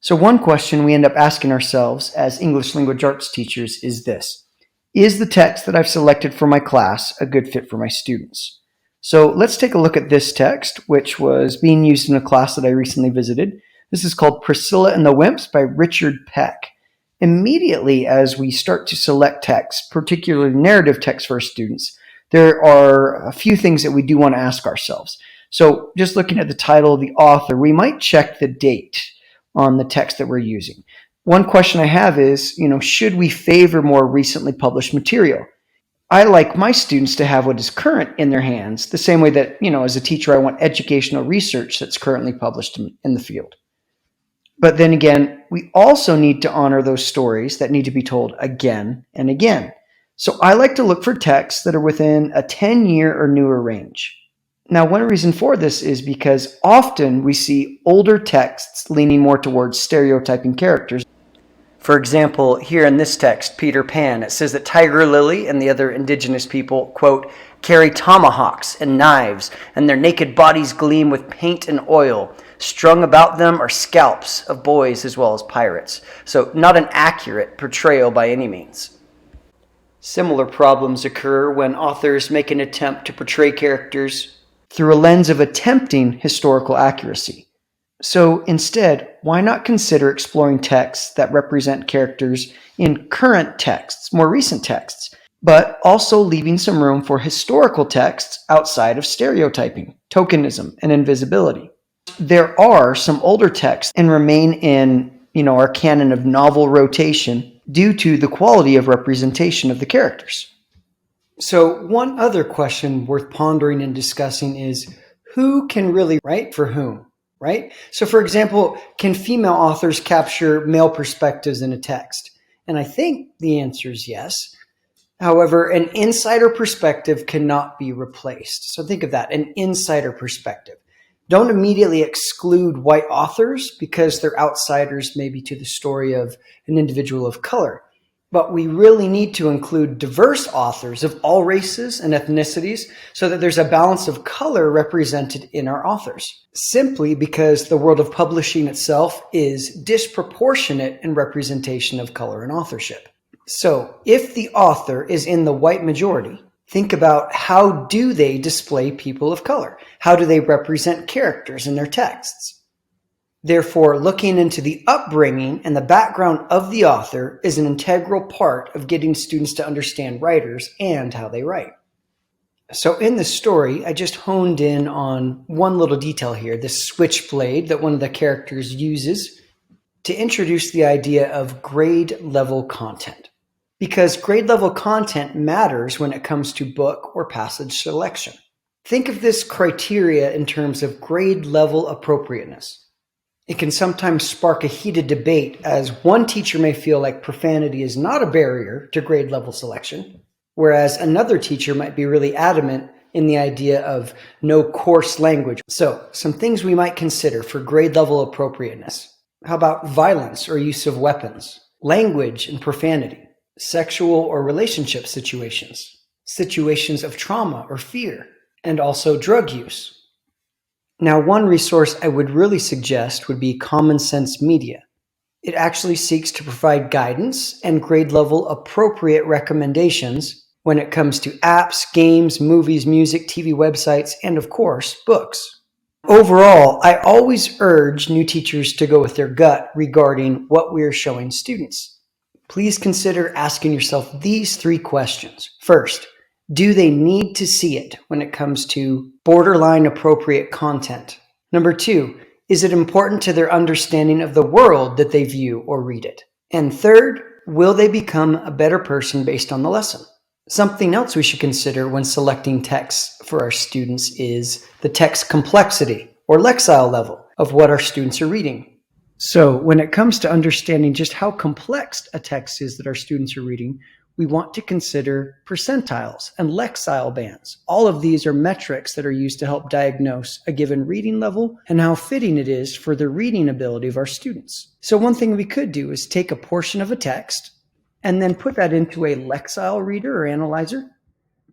So one question we end up asking ourselves as English language arts teachers is this: is the text that I've selected for my class a good fit for my students? So let's take a look at this text, which was being used in a class that I recently visited. This is called Priscilla and the Wimps by Richard Peck. Immediately as we start to select text, particularly narrative text for our students, there are a few things that we do want to ask ourselves. So just looking at the title, the author, we might check the date on the text that we're using. One question I have is, should we favor more recently published material? I like my students to have what is current in their hands, the same way that, as a teacher, I want educational research that's currently published in the field. But then again, we also need to honor those stories that need to be told again and again. So I like to look for texts that are within a 10-year or newer range. Now, one reason for this is because often we see older texts leaning more towards stereotyping characters. For example, here in this text, Peter Pan, it says that Tiger Lily and the other indigenous people, quote, carry tomahawks and knives, and their naked bodies gleam with paint and oil. Strung about them are scalps of boys as well as pirates. So not an accurate portrayal by any means. Similar problems occur when authors make an attempt to portray characters through a lens of attempting historical accuracy. So instead, why not consider exploring texts that represent characters in current texts, more recent texts, but also leaving some room for historical texts outside of stereotyping, tokenism, and invisibility? There are some older texts and remain in, our canon of novel rotation due to the quality of representation of the characters. So one other question worth pondering and discussing is, who can really write for whom, right? So for example, can female authors capture male perspectives in a text? And I think the answer is yes. However, an insider perspective cannot be replaced. So think of that, an insider perspective. Don't immediately exclude white authors because they're outsiders maybe to the story of an individual of color. But we really need to include diverse authors of all races and ethnicities so that there's a balance of color represented in our authors, simply because the world of publishing itself is disproportionate in representation of color and authorship. So if the author is in the white majority, think about how do they display people of color? How do they represent characters in their texts? Therefore, looking into the upbringing and the background of the author is an integral part of getting students to understand writers and how they write. So in this story, I just honed in on one little detail here, this switchblade that one of the characters uses to introduce the idea of grade level content. Because grade level content matters when it comes to book or passage selection. Think of this criteria in terms of grade level appropriateness. It can sometimes spark a heated debate as one teacher may feel like profanity is not a barrier to grade level selection, whereas another teacher might be really adamant in the idea of no coarse language. So, some things we might consider for grade level appropriateness. How about violence or use of weapons, language and profanity, sexual or relationship situations, situations of trauma or fear, and also drug use. Now, one resource I would really suggest would be Common Sense Media. It actually seeks to provide guidance and grade level appropriate recommendations when it comes to apps, games, movies, music, TV websites, and of course, books. Overall, I always urge new teachers to go with their gut regarding what we are showing students. Please consider asking yourself these 3 questions. First, do they need to see it when it comes to borderline appropriate content? Number 2, is it important to their understanding of the world that they view or read it? And third, will they become a better person based on the lesson? Something else we should consider when selecting texts for our students is the text complexity or lexile level of what our students are reading. So when it comes to understanding just how complex a text is that our students are reading, we want to consider percentiles and lexile bands. All of these are metrics that are used to help diagnose a given reading level and how fitting it is for the reading ability of our students. So one thing we could do is take a portion of a text and then put that into a lexile reader or analyzer,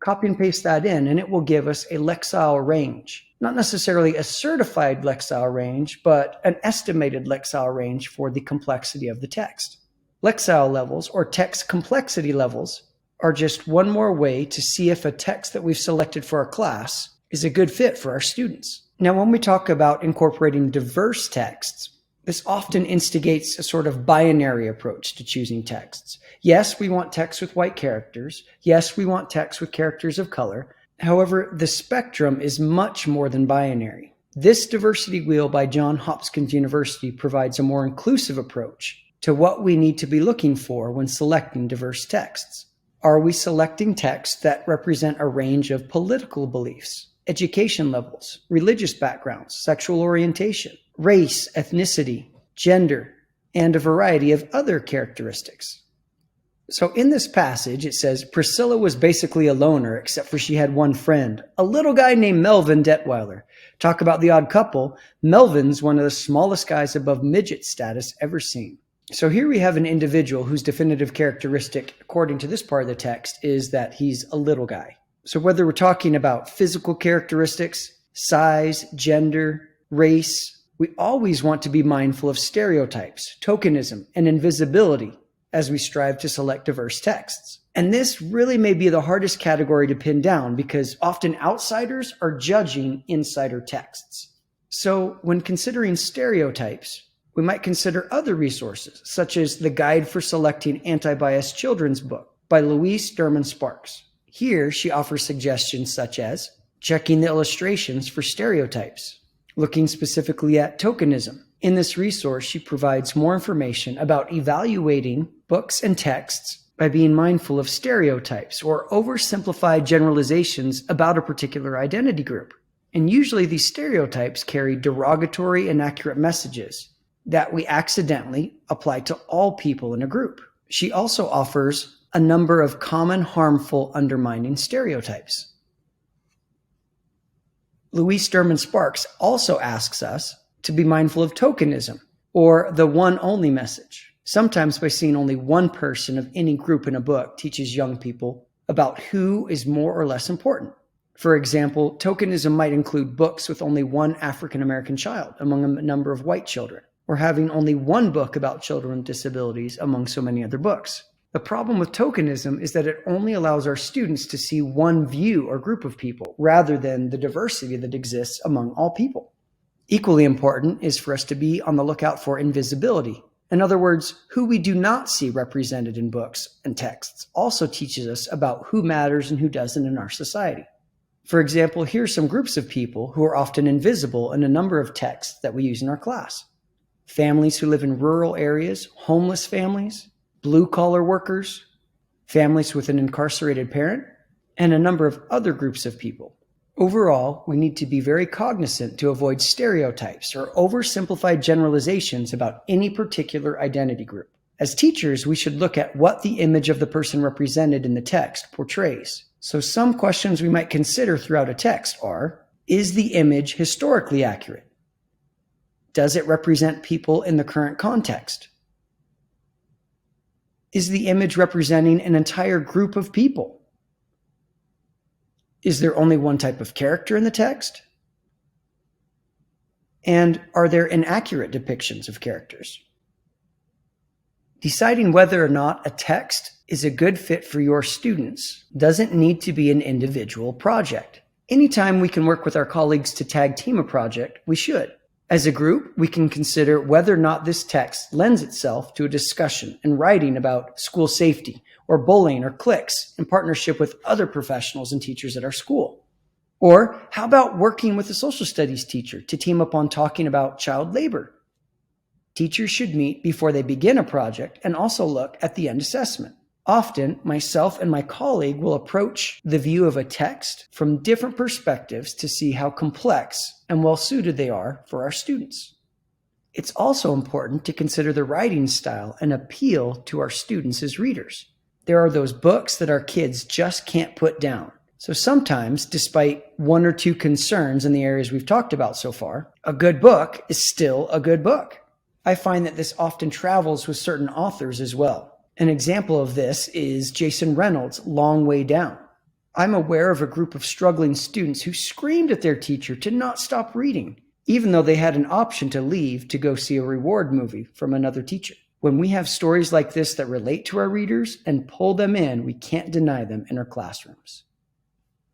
copy and paste that in, and it will give us a Lexile range. Not necessarily a certified Lexile range, but an estimated Lexile range for the complexity of the text. Lexile levels, or text complexity levels, are just one more way to see if a text that we've selected for our class is a good fit for our students. Now, when we talk about incorporating diverse texts, this often instigates a sort of binary approach to choosing texts. Yes, we want text with white characters. Yes, we want text with characters of color. However, the spectrum is much more than binary. This diversity wheel by Johns Hopkins University provides a more inclusive approach to what we need to be looking for when selecting diverse texts. Are we selecting texts that represent a range of political beliefs, education levels, religious backgrounds, sexual orientation, race, ethnicity, gender, and a variety of other characteristics? So in this passage, it says, Priscilla was basically a loner, except for she had one friend, a little guy named Melvin Detweiler. Talk about the odd couple. Melvin's one of the smallest guys above midget status ever seen. So here we have an individual whose definitive characteristic, according to this part of the text, is that he's a little guy. So whether we're talking about physical characteristics, size, gender, race, we always want to be mindful of stereotypes, tokenism, and invisibility as we strive to select diverse texts. And this really may be the hardest category to pin down because often outsiders are judging insider texts. So when considering stereotypes, we might consider other resources, such as the Guide for Selecting Anti-Biased Children's Book by Louise Derman Sparks. Here, she offers suggestions such as checking the illustrations for stereotypes, looking specifically at tokenism. In this resource, she provides more information about evaluating books and texts by being mindful of stereotypes or oversimplified generalizations about a particular identity group. And usually these stereotypes carry derogatory, inaccurate messages that we accidentally apply to all people in a group. She also offers a number of common harmful undermining stereotypes. Louise Derman Sparks also asks us to be mindful of tokenism, or the one-only message. Sometimes by seeing only one person of any group in a book teaches young people about who is more or less important. For example, tokenism might include books with only one African American child among a number of white children, or having only one book about children with disabilities among so many other books. The problem with tokenism is that it only allows our students to see one view or group of people, rather than the diversity that exists among all people. Equally important is for us to be on the lookout for invisibility. In other words, who we do not see represented in books and texts also teaches us about who matters and who doesn't in our society. For example, here are some groups of people who are often invisible in a number of texts that we use in our class. Families who live in rural areas, homeless families, blue-collar workers, families with an incarcerated parent, and a number of other groups of people. Overall, we need to be very cognizant to avoid stereotypes or oversimplified generalizations about any particular identity group. As teachers, we should look at what the image of the person represented in the text portrays. So some questions we might consider throughout a text are, is the image historically accurate? Does it represent people in the current context? Is the image representing an entire group of people? Is there only one type of character in the text? And are there inaccurate depictions of characters? Deciding whether or not a text is a good fit for your students doesn't need to be an individual project. Anytime we can work with our colleagues to tag team a project, we should. As a group, we can consider whether or not this text lends itself to a discussion and writing about school safety or bullying or cliques in partnership with other professionals and teachers at our school. Or how about working with a social studies teacher to team up on talking about child labor? Teachers should meet before they begin a project and also look at the end assessment. Often, myself and my colleague will approach the view of a text from different perspectives to see how complex and well-suited they are for our students. It's also important to consider the writing style and appeal to our students as readers. There are those books that our kids just can't put down. So sometimes, despite one or two concerns in the areas we've talked about so far, a good book is still a good book. I find that this often travels with certain authors as well. An example of this is Jason Reynolds' Long Way Down. I'm aware of a group of struggling students who screamed at their teacher to not stop reading, even though they had an option to leave to go see a reward movie from another teacher. When we have stories like this that relate to our readers and pull them in, we can't deny them in our classrooms.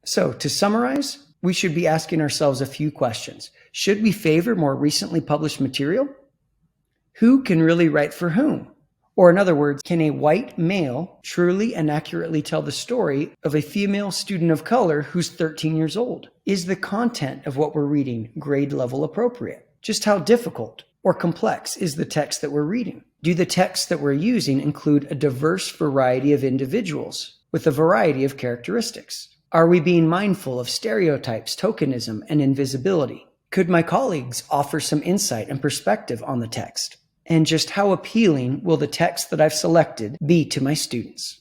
So, to summarize, we should be asking ourselves a few questions. Should we favor more recently published material? Who can really write for whom? Or in other words, can a white male truly and accurately tell the story of a female student of color who's 13 years old? Is the content of what we're reading grade level appropriate? Just how difficult or complex is the text that we're reading? Do the texts that we're using include a diverse variety of individuals with a variety of characteristics? Are we being mindful of stereotypes, tokenism, and invisibility? Could my colleagues offer some insight and perspective on the text? And just how appealing will the text that I've selected be to my students?